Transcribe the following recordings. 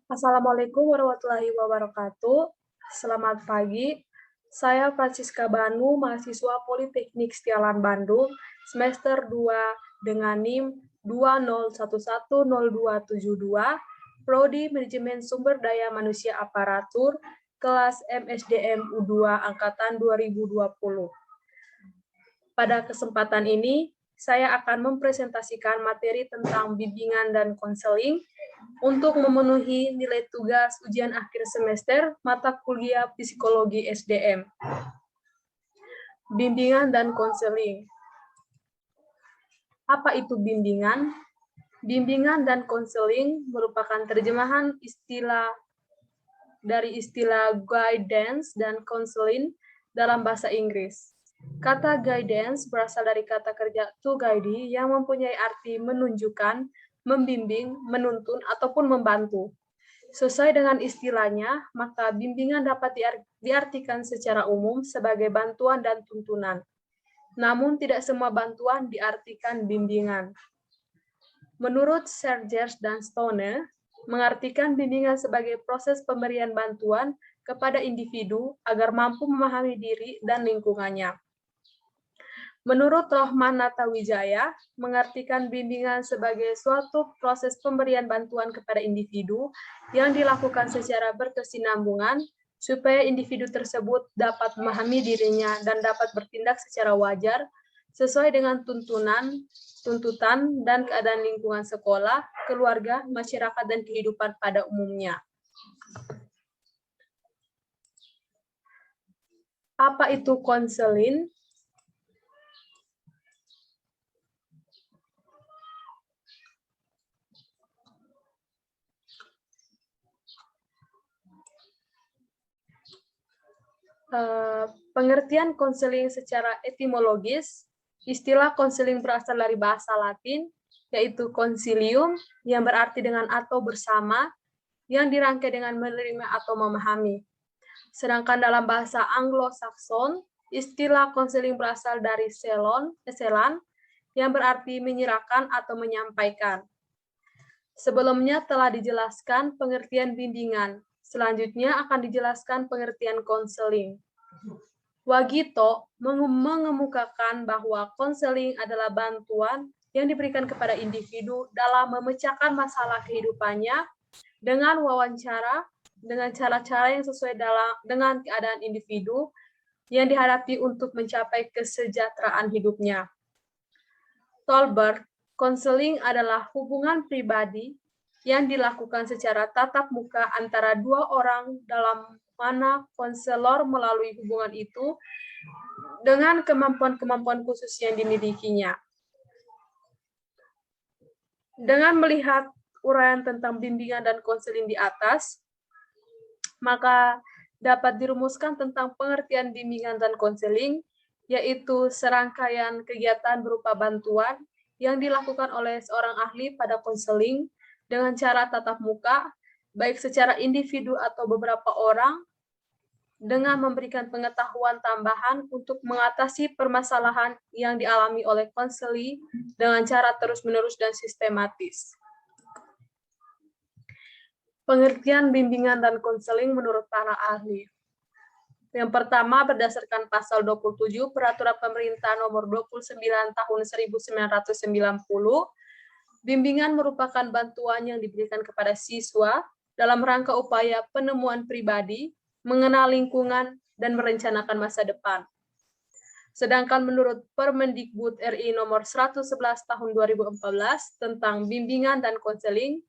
Assalamualaikum warahmatullahi wabarakatuh. Selamat pagi. Saya Francisca Banu, mahasiswa Politeknik Setiawan Bandung, semester 2 dengan NIM 20110272, Prodi Manajemen Sumber Daya Manusia Aparatur, kelas MSDM U2 Angkatan 2020. Pada kesempatan ini, saya akan mempresentasikan materi tentang bimbingan dan konseling untuk memenuhi nilai tugas ujian akhir semester mata kuliah Psikologi SDM. Bimbingan dan konseling. Apa itu bimbingan? Bimbingan dan konseling merupakan terjemahan dari istilah guidance dan counseling dalam bahasa Inggris. Kata guidance berasal dari kata kerja to guide yang mempunyai arti menunjukkan, membimbing, menuntun, ataupun membantu. Sesuai dengan istilahnya, maka bimbingan dapat diartikan secara umum sebagai bantuan dan tuntunan. Namun tidak semua bantuan diartikan bimbingan. Menurut Sergers dan Stone, mengartikan bimbingan sebagai proses pemberian bantuan kepada individu agar mampu memahami diri dan lingkungannya. Menurut Rohman Natawijaya, mengartikan bimbingan sebagai suatu proses pemberian bantuan kepada individu yang dilakukan secara berkesinambungan supaya individu tersebut dapat memahami dirinya dan dapat bertindak secara wajar sesuai dengan tuntutan, dan keadaan lingkungan sekolah, keluarga, masyarakat, dan kehidupan pada umumnya. Apa itu konseling? Pengertian konseling secara etimologis, istilah konseling berasal dari bahasa Latin, yaitu consilium, yang berarti dengan atau bersama, yang dirangkai dengan menerima atau memahami. Sedangkan dalam bahasa Anglo-Saxon, istilah konseling berasal dari selan, yang berarti menyerahkan atau menyampaikan. Sebelumnya telah dijelaskan pengertian bimbingan. Selanjutnya akan dijelaskan pengertian konseling. Wagito mengemukakan bahwa konseling adalah bantuan yang diberikan kepada individu dalam memecahkan masalah kehidupannya dengan wawancara, dengan cara-cara yang sesuai dengan keadaan individu yang dihadapi untuk mencapai kesejahteraan hidupnya. Tolbert, konseling adalah hubungan pribadi yang dilakukan secara tatap muka antara dua orang dalam mana konselor melalui hubungan itu dengan kemampuan-kemampuan khusus yang dimilikinya. Dengan melihat uraian tentang bimbingan dan konseling di atas, maka dapat dirumuskan tentang pengertian bimbingan dan konseling, yaitu serangkaian kegiatan berupa bantuan yang dilakukan oleh seorang ahli pada konseling dengan cara tatap muka, baik secara individu atau beberapa orang, dengan memberikan pengetahuan tambahan untuk mengatasi permasalahan yang dialami oleh konseli dengan cara terus-menerus dan sistematis. Pengertian bimbingan dan konseling menurut para ahli. Yang pertama, berdasarkan pasal 27 Peraturan Pemerintah Nomor 29 Tahun 1990, bimbingan merupakan bantuan yang diberikan kepada siswa dalam rangka upaya penemuan pribadi, mengenal lingkungan, dan merencanakan masa depan. Sedangkan menurut Permendikbud RI Nomor 111 Tahun 2014 tentang bimbingan dan konseling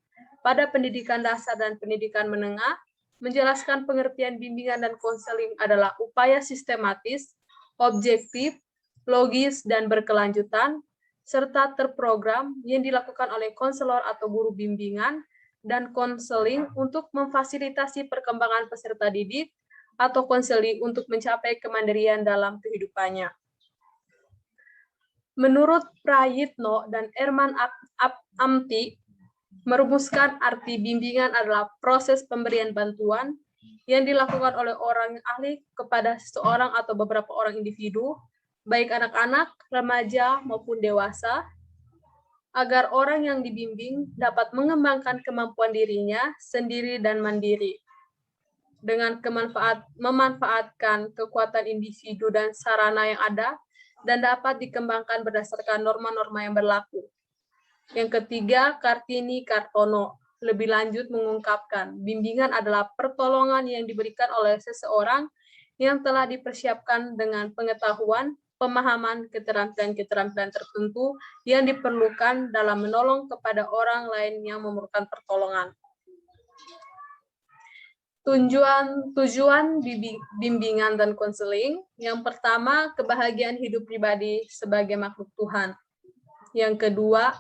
pada pendidikan dasar dan pendidikan menengah, menjelaskan pengertian bimbingan dan konseling adalah upaya sistematis, objektif, logis, dan berkelanjutan, serta terprogram yang dilakukan oleh konselor atau guru bimbingan dan konseling untuk memfasilitasi perkembangan peserta didik atau konseli untuk mencapai kemandirian dalam kehidupannya. Menurut Prayitno dan Erman Amti, merumuskan arti bimbingan adalah proses pemberian bantuan yang dilakukan oleh orang ahli kepada seseorang atau beberapa orang individu, baik anak-anak, remaja, maupun dewasa, agar orang yang dibimbing dapat mengembangkan kemampuan dirinya sendiri dan mandiri, dengan memanfaatkan kekuatan individu dan sarana yang ada, dan dapat dikembangkan berdasarkan norma-norma yang berlaku. Yang ketiga, Kartini Kartono lebih lanjut mengungkapkan, bimbingan adalah pertolongan yang diberikan oleh seseorang yang telah dipersiapkan dengan pengetahuan, pemahaman, keterampilan-keterampilan tertentu yang diperlukan dalam menolong kepada orang lain yang memerlukan pertolongan. Tujuan bimbingan dan konseling, yang pertama, kebahagiaan hidup pribadi sebagai makhluk Tuhan. Yang kedua,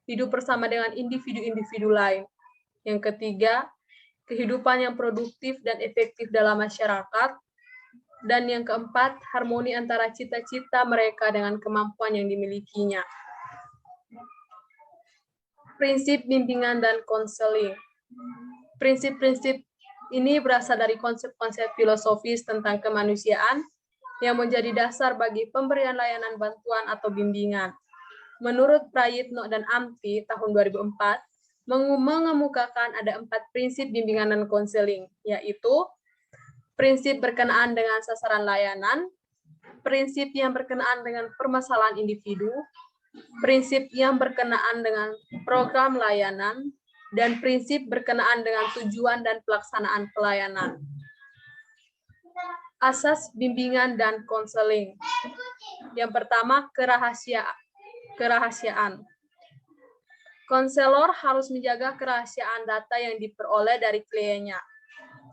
hidup bersama dengan individu-individu lain. Yang ketiga, kehidupan yang produktif dan efektif dalam masyarakat. Dan yang keempat, harmoni antara cita-cita mereka dengan kemampuan yang dimilikinya. Prinsip bimbingan dan konseling. Prinsip-prinsip ini berasal dari konsep-konsep filosofis tentang kemanusiaan yang menjadi dasar bagi pemberian layanan bantuan atau bimbingan. Menurut Prayitno dan Amti tahun 2004, mengemukakan ada 4 prinsip bimbingan dan konseling, yaitu prinsip berkenaan dengan sasaran layanan, prinsip yang berkenaan dengan permasalahan individu, prinsip yang berkenaan dengan program layanan, dan prinsip berkenaan dengan tujuan dan pelaksanaan pelayanan. Asas bimbingan dan konseling. Yang pertama, kerahasiaan. Konselor harus menjaga kerahasiaan data yang diperoleh dari kliennya.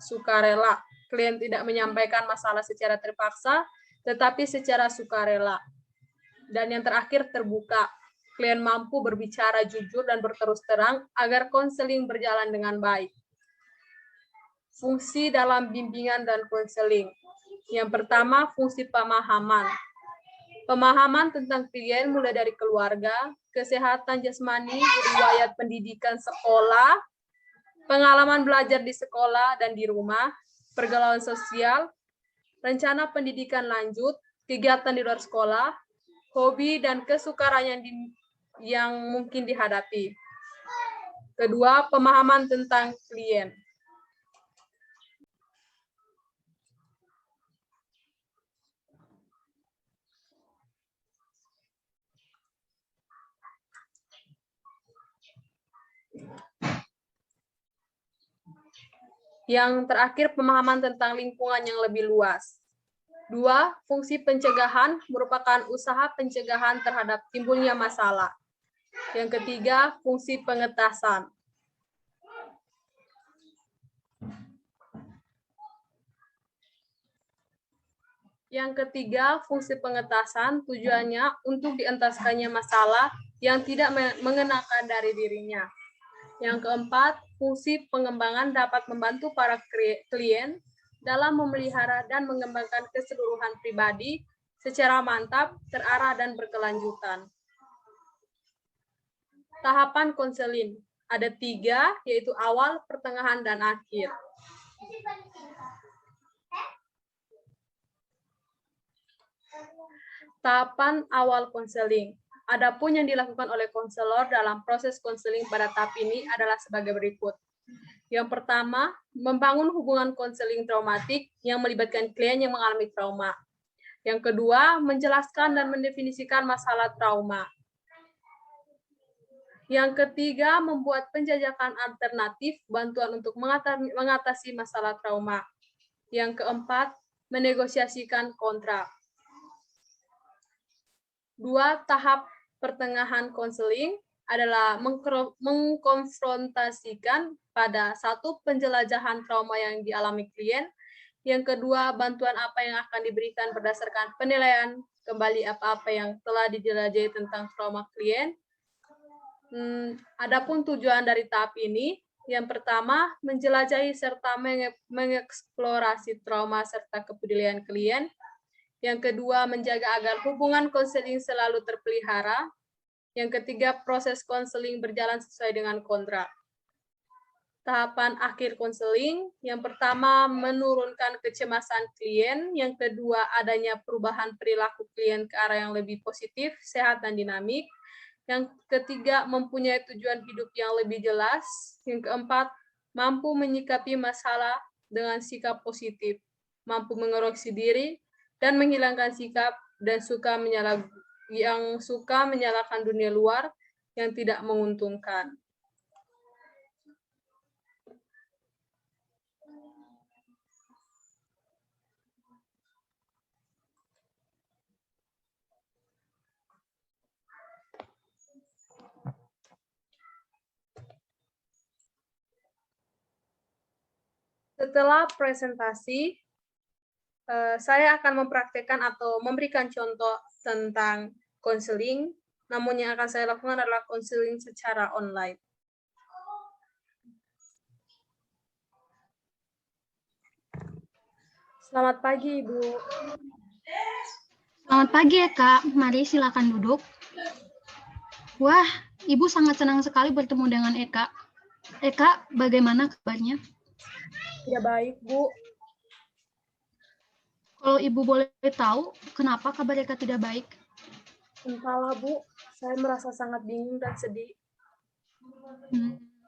Sukarela, klien tidak menyampaikan masalah secara terpaksa, tetapi secara sukarela. Dan yang terakhir, terbuka. Klien mampu berbicara jujur dan berterus terang agar konseling berjalan dengan baik. Fungsi dalam bimbingan dan konseling. Yang pertama, fungsi pemahaman. Pemahaman tentang klien mulai dari keluarga, kesehatan jasmani, riwayat pendidikan sekolah, pengalaman belajar di sekolah dan di rumah, pergaulan sosial, rencana pendidikan lanjut, kegiatan di luar sekolah, hobi dan kesukaran yang mungkin dihadapi. Kedua, pemahaman tentang klien. Yang terakhir, pemahaman tentang lingkungan yang lebih luas. 2. Fungsi pencegahan merupakan usaha pencegahan terhadap timbulnya masalah. Yang ketiga, fungsi pengetasan. Yang ketiga, fungsi pengetasan tujuannya untuk dientaskannya masalah yang tidak mengenakan dari dirinya. Yang keempat, fungsi pengembangan dapat membantu para klien dalam memelihara dan mengembangkan keseluruhan pribadi secara mantap, terarah, dan berkelanjutan. Tahapan konseling ada 3, yaitu awal, pertengahan, dan akhir. Tahapan awal konseling. Adapun yang dilakukan oleh konselor dalam proses konseling pada tahap ini adalah sebagai berikut. Yang pertama, membangun hubungan konseling traumatik yang melibatkan klien yang mengalami trauma. Yang kedua, menjelaskan dan mendefinisikan masalah trauma. Yang ketiga, membuat penjajakan alternatif bantuan untuk mengatasi masalah trauma. Yang keempat, menegosiasikan kontrak. 2. Tahap pertengahan konseling adalah mengkonfrontasikan pada 1. penjelajahan trauma yang dialami klien, yang kedua, bantuan apa yang akan diberikan berdasarkan penilaian kembali apa-apa yang telah dijelajahi tentang trauma klien. Adapun tujuan dari tahap ini, yang pertama, menjelajahi serta mengeksplorasi trauma serta kepedulian klien. Yang kedua, menjaga agar hubungan konseling selalu terpelihara. Yang ketiga, proses konseling berjalan sesuai dengan kontrak. tahapan akhir konseling. Yang pertama, menurunkan kecemasan klien. Yang kedua, adanya perubahan perilaku klien ke arah yang lebih positif, sehat, dan dinamik. Yang ketiga, mempunyai tujuan hidup yang lebih jelas. Yang keempat, mampu menyikapi masalah dengan sikap positif, mampu mengoreksi diri, dan menghilangkan sikap dan yang suka menyalahkan dunia luar yang tidak menguntungkan. Setelah presentasi, saya akan mempraktekkan atau memberikan contoh tentang konseling, namun yang akan saya lakukan adalah konseling secara online. Selamat pagi, Ibu. Selamat pagi ya, Kak. Mari silakan duduk. Wah, Ibu sangat senang sekali bertemu dengan Eka. Eka, bagaimana kabarnya? Ya baik, Bu. Kalau Ibu boleh tahu, kenapa kabar Eka tidak baik? Entahlah, Bu. Saya merasa sangat bingung dan sedih.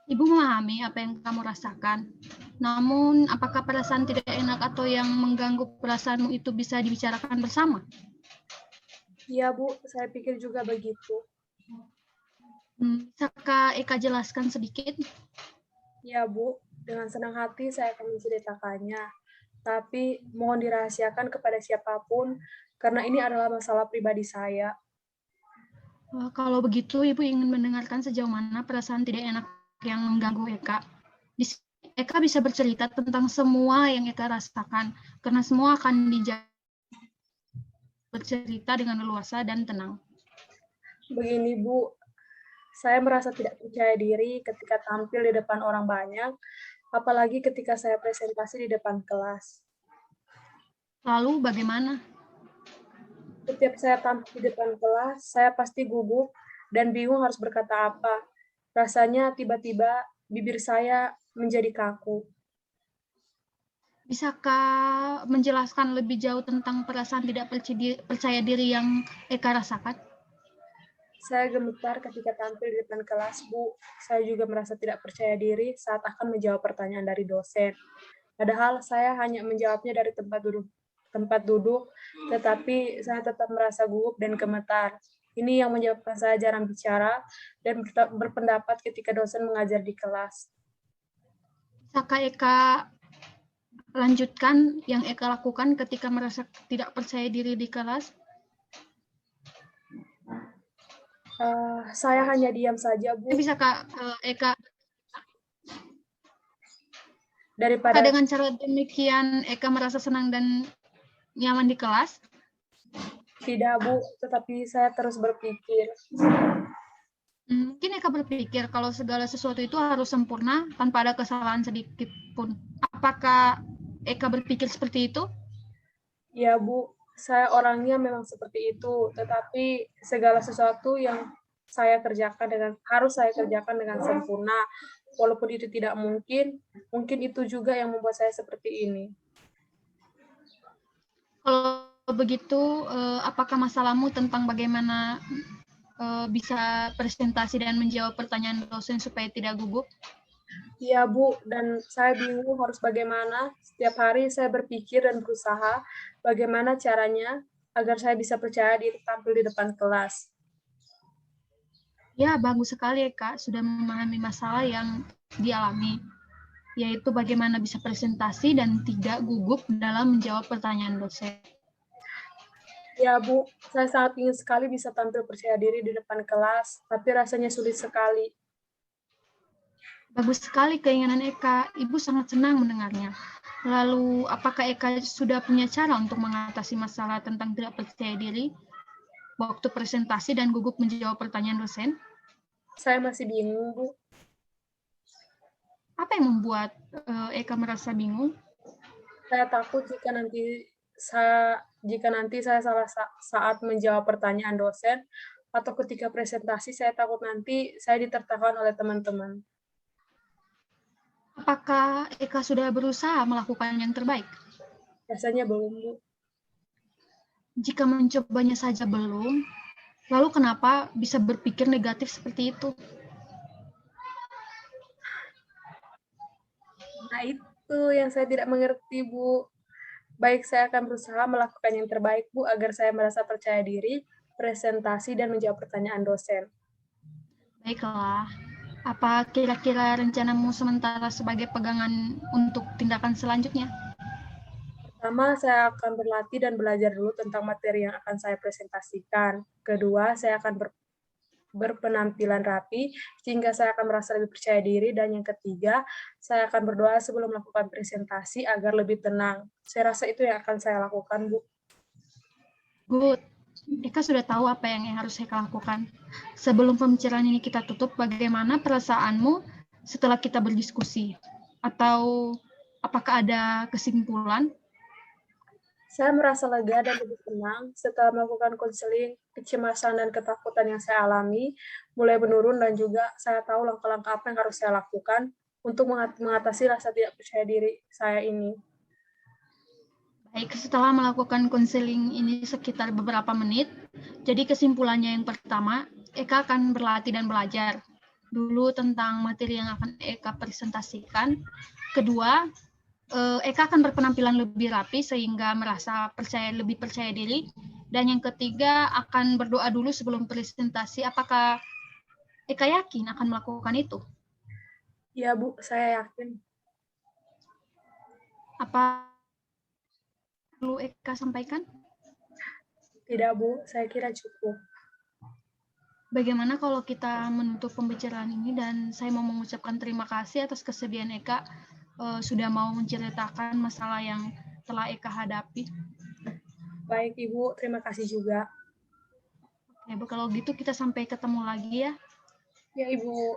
Ibu memahami apa yang kamu rasakan. Namun, apakah perasaan tidak enak atau yang mengganggu perasaanmu itu bisa dibicarakan bersama? Iya, Bu. Saya pikir juga begitu. Bisakah Eka jelaskan sedikit? Ya, Bu. Dengan senang hati saya akan menceritakannya. Tapi mohon dirahasiakan kepada siapapun, karena ini adalah masalah pribadi saya. Kalau begitu, Ibu ingin mendengarkan sejauh mana perasaan tidak enak yang mengganggu Eka. Eka bisa bercerita tentang semua yang Eka rasakan, karena semua akan bercerita dengan leluasa dan tenang. Begini, Bu. Saya merasa tidak percaya diri ketika tampil di depan orang banyak, apalagi ketika saya presentasi di depan kelas. Lalu bagaimana? Setiap saya tampil di depan kelas, saya pasti gugup dan bingung harus berkata apa. Rasanya tiba-tiba bibir saya menjadi kaku. Bisakah menjelaskan lebih jauh tentang perasaan tidak percaya diri yang Eka rasakan? Saya gemetar ketika tampil di depan kelas, Bu. Saya juga merasa tidak percaya diri saat akan menjawab pertanyaan dari dosen. Padahal saya hanya menjawabnya dari tempat duduk, tetapi saya tetap merasa gugup dan gemetar. Ini yang menyebabkan saya jarang bicara dan berpendapat ketika dosen mengajar di kelas. Bisakah Eka lanjutkan yang Eka lakukan ketika merasa tidak percaya diri di kelas? Saya hanya diam saja, Bu. Bisakah Eka Daripada dengan cara demikian Eka merasa senang dan nyaman di kelas? tidak, Bu, tetapi saya terus berpikir. Mungkin Eka berpikir kalau segala sesuatu itu harus sempurna tanpa ada kesalahan sedikit pun. Apakah Eka berpikir seperti itu? Ya, Bu, saya orangnya memang seperti itu, tetapi segala sesuatu yang harus saya kerjakan dengan sempurna. Walaupun itu tidak mungkin itu juga yang membuat saya seperti ini. Kalau begitu, apakah masalahmu tentang bagaimana bisa presentasi dan menjawab pertanyaan dosen supaya tidak gugup? Iya, Bu, dan saya bingung harus bagaimana. Setiap hari saya berpikir dan berusaha bagaimana caranya agar saya bisa percaya diri tampil di depan kelas. Ya, bagus sekali ya, Kak, sudah memahami masalah yang dialami, yaitu bagaimana bisa presentasi dan tidak gugup dalam menjawab pertanyaan dosen. Ya, Bu, saya sangat ingin sekali bisa tampil percaya diri di depan kelas, tapi rasanya sulit sekali. Bagus sekali keinginan Eka, Ibu sangat senang mendengarnya. Lalu, apakah Eka sudah punya cara untuk mengatasi masalah tentang tidak percaya diri waktu presentasi dan gugup menjawab pertanyaan dosen? Saya masih bingung, Bu. Apa yang membuat Eka merasa bingung? Saya takut jika nanti saya salah saat menjawab pertanyaan dosen, atau ketika presentasi saya takut nanti saya ditertawakan oleh teman-teman. Apakah Eka sudah berusaha melakukan yang terbaik? Rasanya belum, Bu. Jika mencobanya saja belum, lalu kenapa bisa berpikir negatif seperti itu? Nah, itu yang saya tidak mengerti, Bu. Baik, saya akan berusaha melakukan yang terbaik, Bu, agar saya merasa percaya diri, presentasi, dan menjawab pertanyaan dosen. Baiklah, apa kira-kira rencanamu sementara sebagai pegangan untuk tindakan selanjutnya? Pertama, saya akan berlatih dan belajar dulu tentang materi yang akan saya presentasikan. Kedua, saya akan berpenampilan rapi, sehingga saya akan merasa lebih percaya diri. Dan yang ketiga, saya akan berdoa sebelum melakukan presentasi agar lebih tenang. Saya rasa itu yang akan saya lakukan, Bu. Good. Eka sudah tahu apa yang harus Eka lakukan. Sebelum pembicaraan ini kita tutup, bagaimana perasaanmu setelah kita berdiskusi? Atau apakah ada kesimpulan? Saya merasa lega dan lebih tenang setelah melakukan konseling. Kecemasan dan ketakutan yang saya alami mulai menurun, dan juga saya tahu langkah-langkah apa yang harus saya lakukan untuk mengatasi rasa tidak percaya diri saya ini. Baik, setelah melakukan konseling ini sekitar beberapa menit, jadi kesimpulannya yang pertama, Eka akan berlatih dan belajar dulu tentang materi yang akan Eka presentasikan. Kedua, Eka akan berpenampilan lebih rapi sehingga merasa lebih percaya diri. Dan yang ketiga, akan berdoa dulu sebelum presentasi. Apakah Eka yakin akan melakukan itu? Ya, Bu, saya yakin. Apa perlu Eka sampaikan? Tidak, Bu, saya kira cukup. Bagaimana kalau kita menutup pembicaraan ini, dan saya mau mengucapkan terima kasih atas kesediaan Eka sudah mau menceritakan masalah yang telah Eka hadapi. Baik, Ibu, terima kasih juga. Oke, kalau gitu kita sampai ketemu lagi ya. Ya, Ibu.